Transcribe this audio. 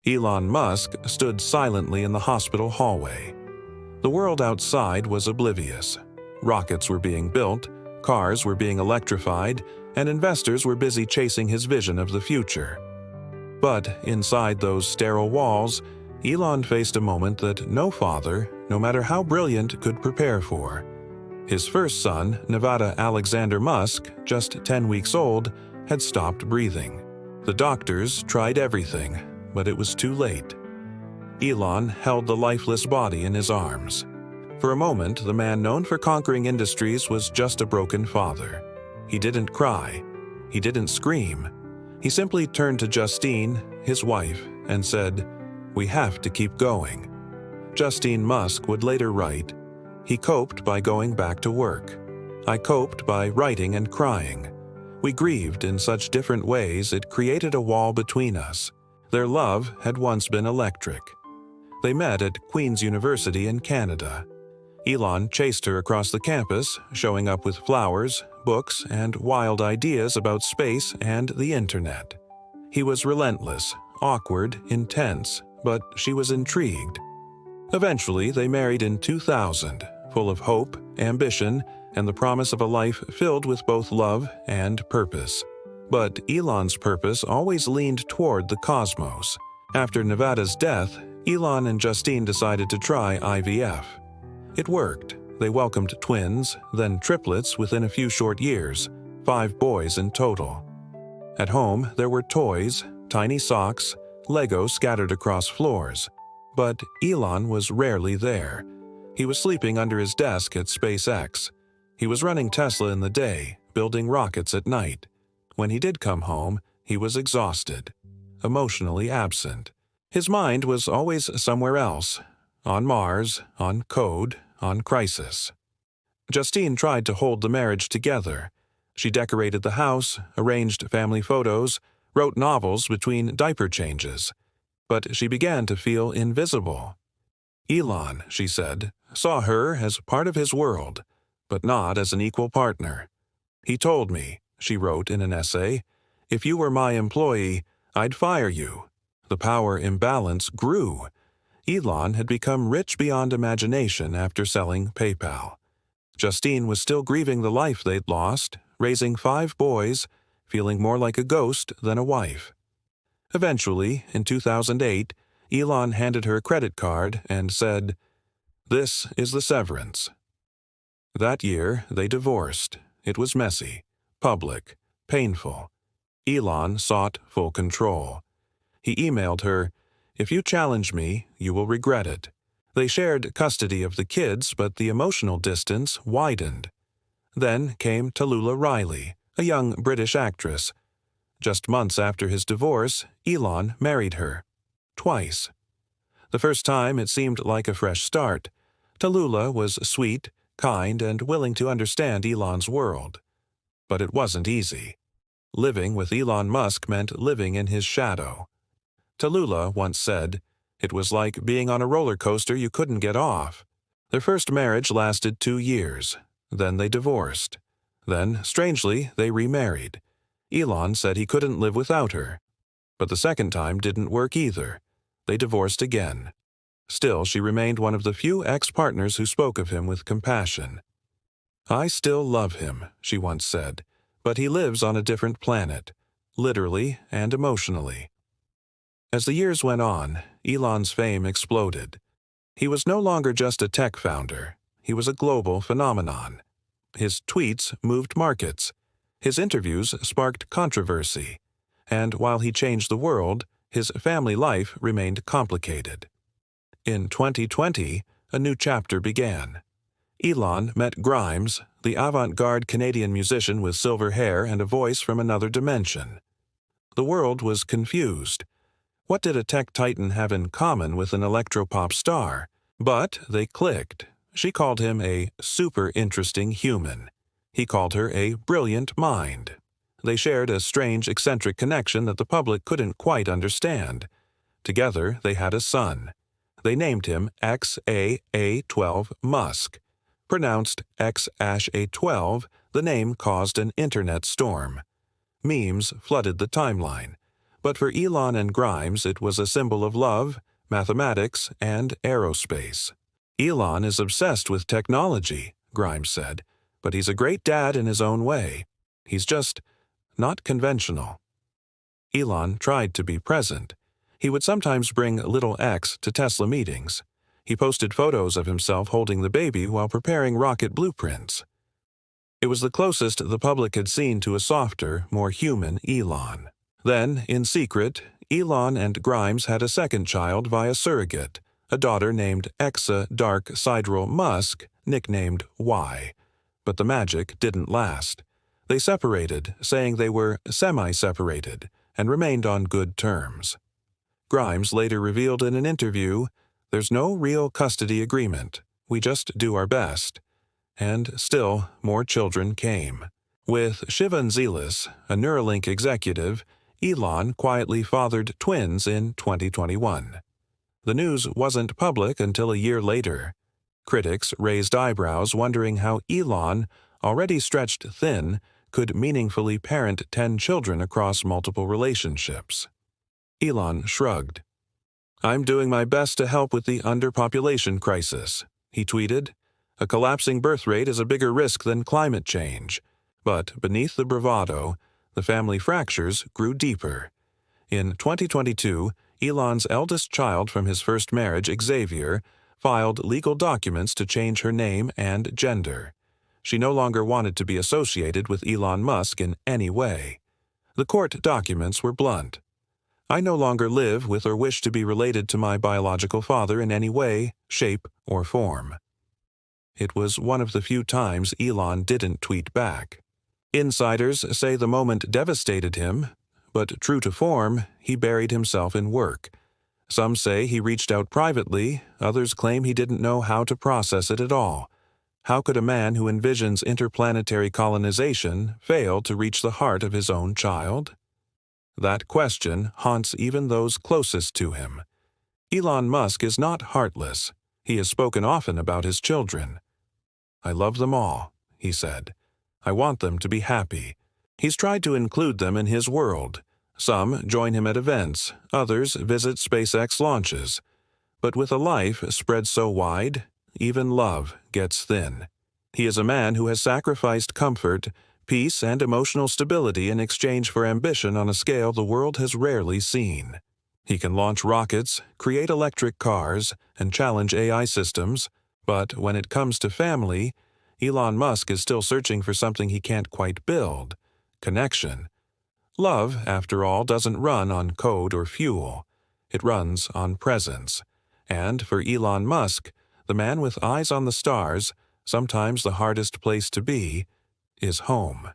Elon Musk stood silently in the hospital hallway. The world outside was oblivious. Rockets were being built, cars were being electrified, and investors were busy chasing his vision of the future. But inside those sterile walls, Elon faced a moment that no father, no matter how brilliant, could prepare for. His first son, Nevada Alexander Musk, just 10 weeks old, had stopped breathing. The doctors tried everything, but it was too late. Elon held the lifeless body in his arms. For a moment, the man known for conquering industries was just a broken father. He didn't cry. He didn't scream. He simply turned to Justine, his wife, and said, "We have to keep going." Justine Musk would later write, "He coped by going back to work. I coped by writing and crying. We grieved in such different ways it created a wall between us. Their love had once been electric." They met at Queen's University in Canada. Elon chased her across the campus, showing up with flowers, books, and wild ideas about space and the internet. He was relentless, awkward, intense, but she was intrigued. Eventually, they married in 2000, full of hope, ambition, and the promise of a life filled with both love and purpose. But Elon's purpose always leaned toward the cosmos. After Nevada's death, Elon and Justine decided to try IVF. It worked. They welcomed twins, then triplets within a few short years, 5 boys in total. At home, there were toys, tiny socks, Legos scattered across floors. But Elon was rarely there. He was sleeping under his desk at SpaceX. He was running Tesla in the day, building rockets at night. When he did come home, he was exhausted, emotionally absent. His mind was always somewhere else, on Mars, on code, on crisis. Justine tried to hold the marriage together. She decorated the house, arranged family photos, wrote novels between diaper changes. But she began to feel invisible. Elon, she said, saw her as part of his world, but not as an equal partner. "He told me," she wrote in an essay, "if you were my employee, I'd fire you." The power imbalance grew. Elon had become rich beyond imagination after selling PayPal. Justine was still grieving the life they'd lost, raising 5 boys, feeling more like a ghost than a wife. Eventually, in 2008, Elon handed her a credit card and said, "This is the severance." That year, they divorced. It was messy, public, painful. Elon sought full control. He emailed her, "If you challenge me, you will regret it." They shared custody of the kids, but the emotional distance widened. Then came Tallulah Riley, a young British actress. Just months after his divorce, Elon married her. Twice. The first time it seemed like a fresh start. Tallulah was sweet, kind, and willing to understand Elon's world. But it wasn't easy. Living with Elon Musk meant living in his shadow. Tallulah once said, "It was like being on a roller coaster you couldn't get off." Their first marriage lasted 2 years. Then they divorced. Then, strangely, they remarried. Elon said he couldn't live without her. But the second time didn't work either. They divorced again. Still, she remained one of the few ex-partners who spoke of him with compassion. "I still love him," she once said, "but he lives on a different planet, literally and emotionally." As the years went on, Elon's fame exploded. He was no longer just a tech founder. He was a global phenomenon. His tweets moved markets. His interviews sparked controversy. And while he changed the world, his family life remained complicated. In 2020, a new chapter began. Elon met Grimes, the avant-garde Canadian musician with silver hair and a voice from another dimension. The world was confused. What did a tech titan have in common with an electropop star? But they clicked. She called him a super interesting human. He called her a brilliant mind. They shared a strange, eccentric connection that the public couldn't quite understand. Together, they had a son. They named him XAA12 Musk. Pronounced X-A12, the name caused an internet storm. Memes flooded the timeline. But for Elon and Grimes, it was a symbol of love, mathematics, and aerospace. Elon is obsessed with technology, Grimes said, but he's a great dad in his own way. He's just not conventional. Elon tried to be present. He would sometimes bring little X to Tesla meetings. He posted photos of himself holding the baby while preparing rocket blueprints. It was the closest the public had seen to a softer, more human Elon. Then, in secret, Elon and Grimes had a second child via surrogate, a daughter named Exa Dark Sideral Musk, nicknamed Y. But the magic didn't last. They separated, saying they were semi-separated, and remained on good terms. Grimes later revealed in an interview, "There's no real custody agreement. We just do our best." And still, more children came. With Shivan Zelis, a Neuralink executive, Elon quietly fathered twins in 2021. The news wasn't public until a year later. Critics raised eyebrows wondering how Elon, already stretched thin, could meaningfully parent 10 children across multiple relationships. Elon shrugged. "I'm doing my best to help with the underpopulation crisis," he tweeted. "A collapsing birth rate is a bigger risk than climate change." But beneath the bravado, the family fractures grew deeper. In 2022, Elon's eldest child from his first marriage, Xavier, filed legal documents to change her name and gender. She no longer wanted to be associated with Elon Musk in any way. The court documents were blunt. "I no longer live with or wish to be related to my biological father in any way, shape, or form." It was one of the few times Elon didn't tweet back. Insiders say the moment devastated him, but true to form, he buried himself in work. Some say he reached out privately, others claim he didn't know how to process it at all. How could a man who envisions interplanetary colonization fail to reach the heart of his own child? That question haunts even those closest to him. Elon Musk is not heartless. He has spoken often about his children. "I love them all," he said. "I want them to be happy." He's tried to include them in his world. Some join him at events, others visit SpaceX launches. But with a life spread so wide, even love gets thin. He is a man who has sacrificed comfort, peace, and emotional stability in exchange for ambition on a scale the world has rarely seen. He can launch rockets, create electric cars, and challenge AI systems, but when it comes to family, Elon Musk is still searching for something he can't quite build: connection. Love, after all, doesn't run on code or fuel. It runs on presence. And for Elon Musk, the man with eyes on the stars, sometimes the hardest place to be is home.